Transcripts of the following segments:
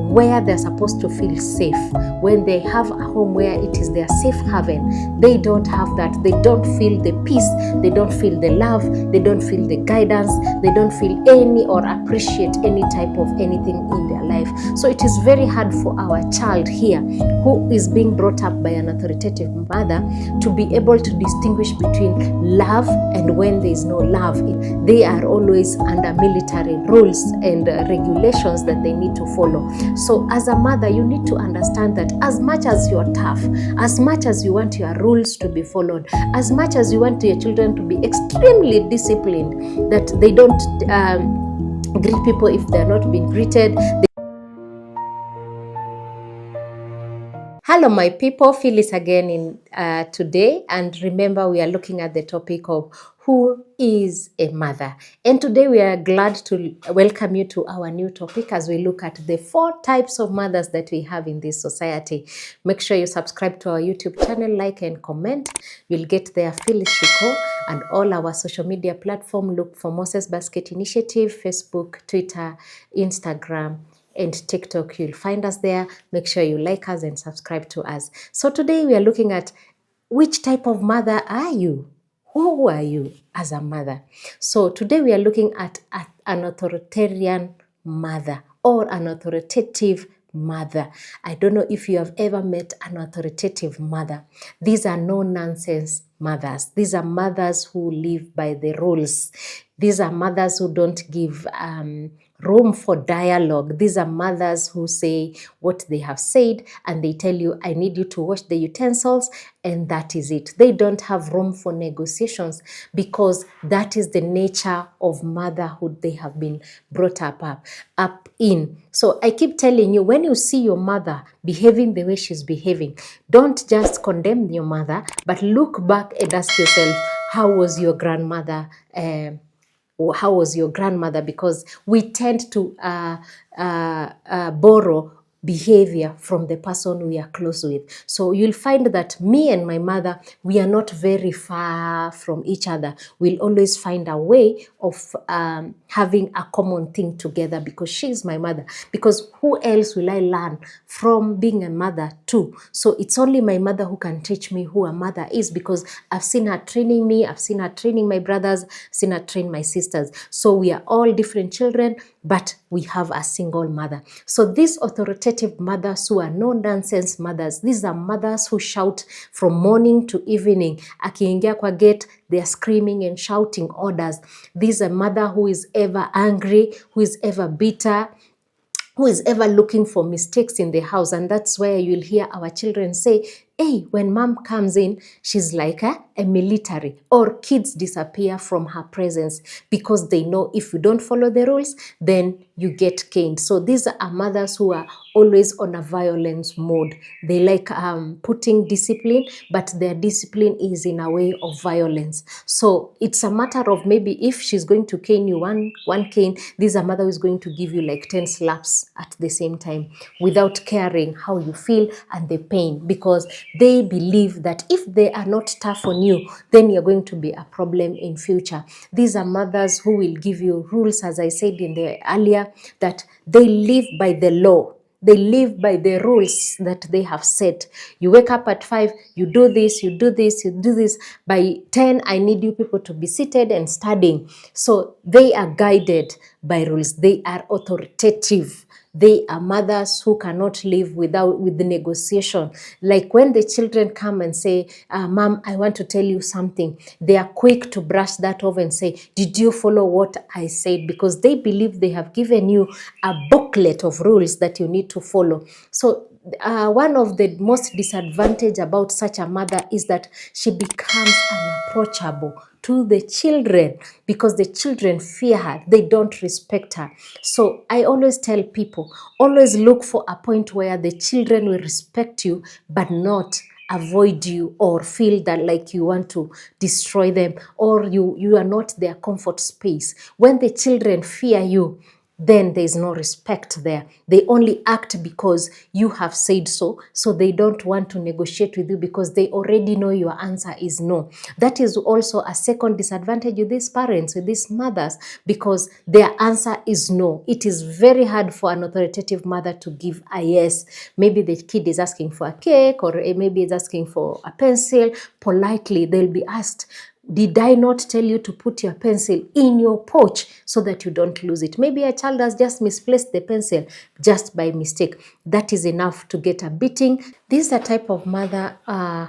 where they're supposed to feel safe. When they have a home where it is their safe haven, they don't have that. They don't feel the peace, they don't feel the love, they don't feel the guidance, they don't feel any or appreciate any type of anything in their life. So it is very hard for our child here, who is being brought up by an authoritative mother, to be able to distinguish between love and when there is no love. They are always under military rules and regulations that they need to follow. So as a mother, you need to understand that as much as you're tough, as much as you want your rules to be followed, as much as you want your children to be extremely disciplined, that they don't greet people if they're not being greeted. Hello, my people. Phyllis again in today, and remember we are looking at the topic of who is a mother. And today we are glad to welcome you to our new topic as we look at the 4 types of mothers that we have in this society. Make sure you subscribe to our YouTube channel, like and comment. You'll get there Phyllis Shiko, and all our social media platform. Look for Moses Basket Initiative, Facebook, Twitter, Instagram, and TikTok. You'll find us there. Make sure you like us and subscribe to us. So today we are looking at which type of mother are you? Who are you as a mother? So today we are looking at an authoritarian mother or an authoritative mother. I don't know if you have ever met an authoritative mother. These are no-nonsense mothers. These are mothers who live by the rules. These are mothers who don't give room for dialogue. These are mothers who say what they have said, and they tell you, I need you to wash the utensils, and that is it. They don't have room for negotiations, because that is the nature of motherhood they have been brought up in. So I keep telling you, when you see your mother behaving the way she's behaving, don't just condemn your mother, but look back and ask yourself, how was your grandmother? How was your grandmother? Because we tend to borrow behavior from the person we are close with. So you'll find that me and my mother, we are not very far from each other. We'll always find a way of having a common thing together, because she's my mother. Because who else will I learn from being a mother to? So it's only my mother who can teach me who a mother is, because I've seen her training me, I've seen her training my brothers, I've seen her train my sisters. So we are all different children, but we have a single mother. So these authoritative mothers who are no-nonsense mothers, these are mothers who shout from morning to evening. Akiingia kwa gate, they are screaming and shouting orders. These are mother who is ever angry, who is ever bitter, who is ever looking for mistakes in the house. And that's where you'll hear our children say, hey, when mom comes in, she's like a military, or kids disappear from her presence, because they know if you don't follow the rules, then you get caned. So these are mothers who are always on a violence mode. They like putting discipline, but their discipline is in a way of violence. So it's a matter of, maybe if she's going to cane you one cane, this is a mother who is going to give you like 10 slaps at the same time, without caring how you feel and the pain, because they believe that if they are not tough on you, then you're going to be a problem in future. These are mothers who will give you rules, as I said in the earlier, that they live by the law. They live by the rules that they have set. You wake up at 5, you do this, you do this, you do this. By 10, I need you people to be seated and studying. So they are guided by rules. They are authoritative. They are mothers who cannot live with the negotiation. Like when the children come and say, Mom, I want to tell you something, they are quick to brush that off and say, did you follow what I said? Because they believe they have given you a booklet of rules that you need to follow. So one of the most disadvantage about such a mother is that she becomes unapproachable to the children, because the children fear her. They don't respect her. So I always tell people, always look for a point where the children will respect you, but not avoid you or feel that like you want to destroy them, or you are not their comfort space. When the children fear you, then there is no respect there. They only act because you have said so. So they don't want to negotiate with you because they already know your answer is no. That is also a second disadvantage with these parents, with these mothers, because their answer is no. It is very hard for an authoritative mother to give a yes. Maybe the kid is asking for a cake, or maybe is asking for a pencil. Politely, they'll be asked, did I not tell you to put your pencil in your pouch so that you don't lose it? Maybe a child has just misplaced the pencil just by mistake. That is enough to get a beating. This is a type of mother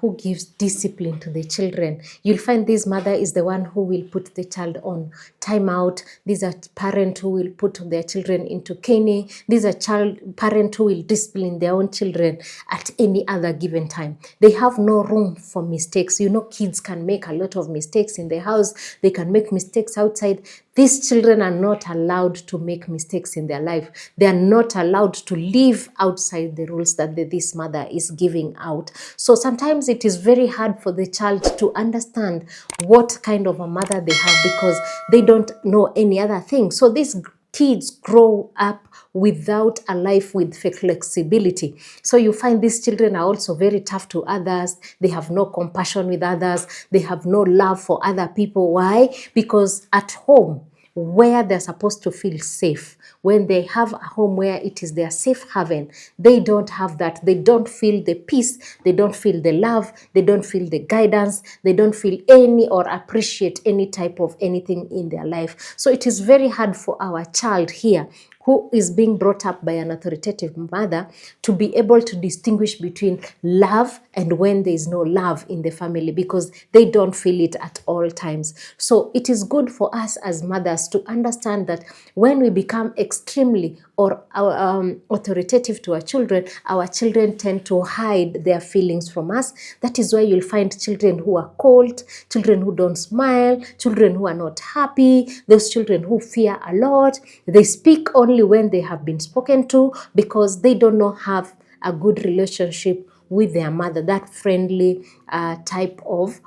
who gives discipline to the children. You'll find this mother is the one who will put the child on timeout. These are parents who will put their children into caning. These are parents who will discipline their own children at any other given time. They have no room for mistakes. You know, kids can make a lot of mistakes in the house. They can make mistakes outside. These children are not allowed to make mistakes in their life. They are not allowed to live outside the rules that this mother is giving out. So sometimes it is very hard for the child to understand what kind of a mother they have because they don't know any other thing. So these kids grow up without a life with flexibility. So you find these children are also very tough to others. They have no compassion with others. They have no love for other people. Why? Because at home, where they're supposed to feel safe, when they have a home where it is their safe haven, they don't have that. They don't feel the peace. They don't feel the love. They don't feel the guidance. They don't feel any or appreciate any type of anything in their life. So it is very hard for our child here who is being brought up by an authoritative mother to be able to distinguish between love and when there is no love in the family, because they don't feel it at all times. So it is good for us as mothers to understand that when we become extremely or authoritative to our children tend to hide their feelings from us. That is why you'll find children who are cold, children who don't smile, children who are not happy, those children who fear a lot. They speak only when they have been spoken to because they don't know have a good relationship with their mother, that friendly type of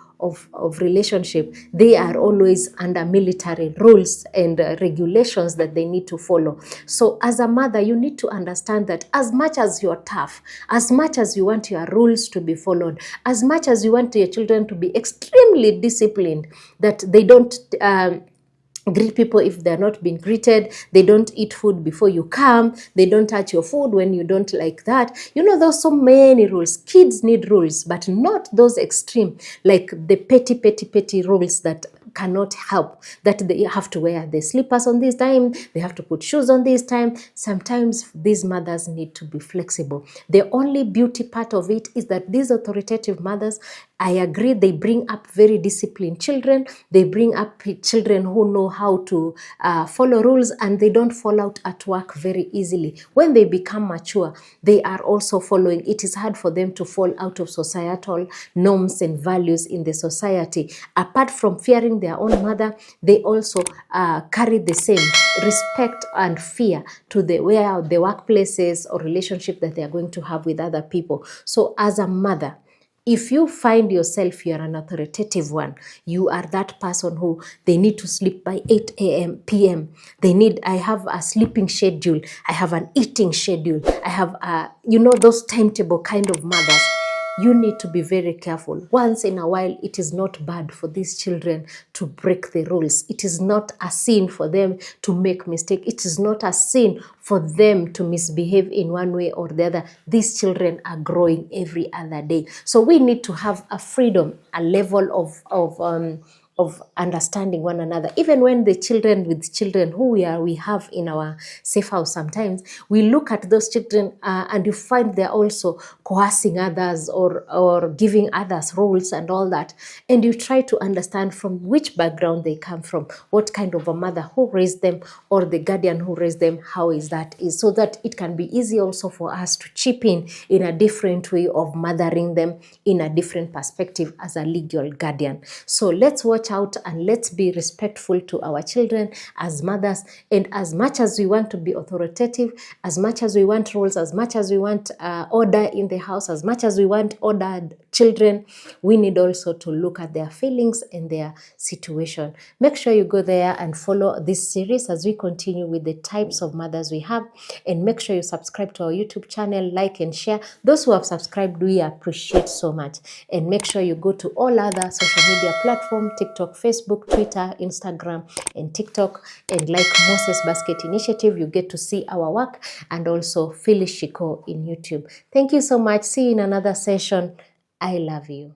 relationship. They are always under military rules and regulations that they need to follow. So as a mother, you need to understand that as much as you're tough, as much as you want your rules to be followed, as much as you want your children to be extremely disciplined, that they don't greet people if they're not being greeted, they don't eat food before you come, they don't touch your food when you don't like that. You know, there's so many rules. Kids need rules, but not those extreme, like the petty rules that cannot help, that they have to wear the slippers on this time, they have to put shoes on this time. Sometimes these mothers need to be flexible. The only beauty part of it is that these authoritative mothers, I agree, they bring up very disciplined children. They bring up children who know how to follow rules, and they don't fall out at work very easily. When they become mature, they are also following. It is hard for them to fall out of societal norms and values in the society. Apart from fearing their own mother, they also carry the same respect and fear to the workplaces or relationship that they are going to have with other people. So as a mother, if you find yourself you're an authoritative one, you are that person who they need to sleep by 8 a.m. p.m. I have a sleeping schedule. I have an eating schedule. I have those timetable kind of mothers. You need to be very careful. Once in a while, it is not bad for these children to break the rules. It is not a sin for them to make mistake. It is not a sin for them to misbehave in one way or the other. These children are growing every other day. So we need to have a freedom, a level of understanding one another. Even when the children who we have in our safe house, sometimes we look at those children and you find they're also coercing others or giving others rules and all that. And you try to understand from which background they come from, what kind of a mother who raised them or the guardian who raised them, how is, so that it can be easy also for us to chip in a different way of mothering them in a different perspective as a legal guardian. So let's watch watch out and let's be respectful to our children as mothers. And as much as we want to be authoritative, as much as we want rules, as much as we want order in the house, as much as we want ordered children, we need also to look at their feelings and their situation. Make sure you go there and follow this series as we continue with the types of mothers we have. And make sure you subscribe to our YouTube channel, like and share. Those who have subscribed, we appreciate so much. And make sure you go to all other social media platforms, TikTok, Facebook, Twitter, Instagram, and TikTok. And like Moses Basket Initiative, you get to see our work, and also Phyllis Shiko in YouTube. Thank you so much. See you in another session. I love you.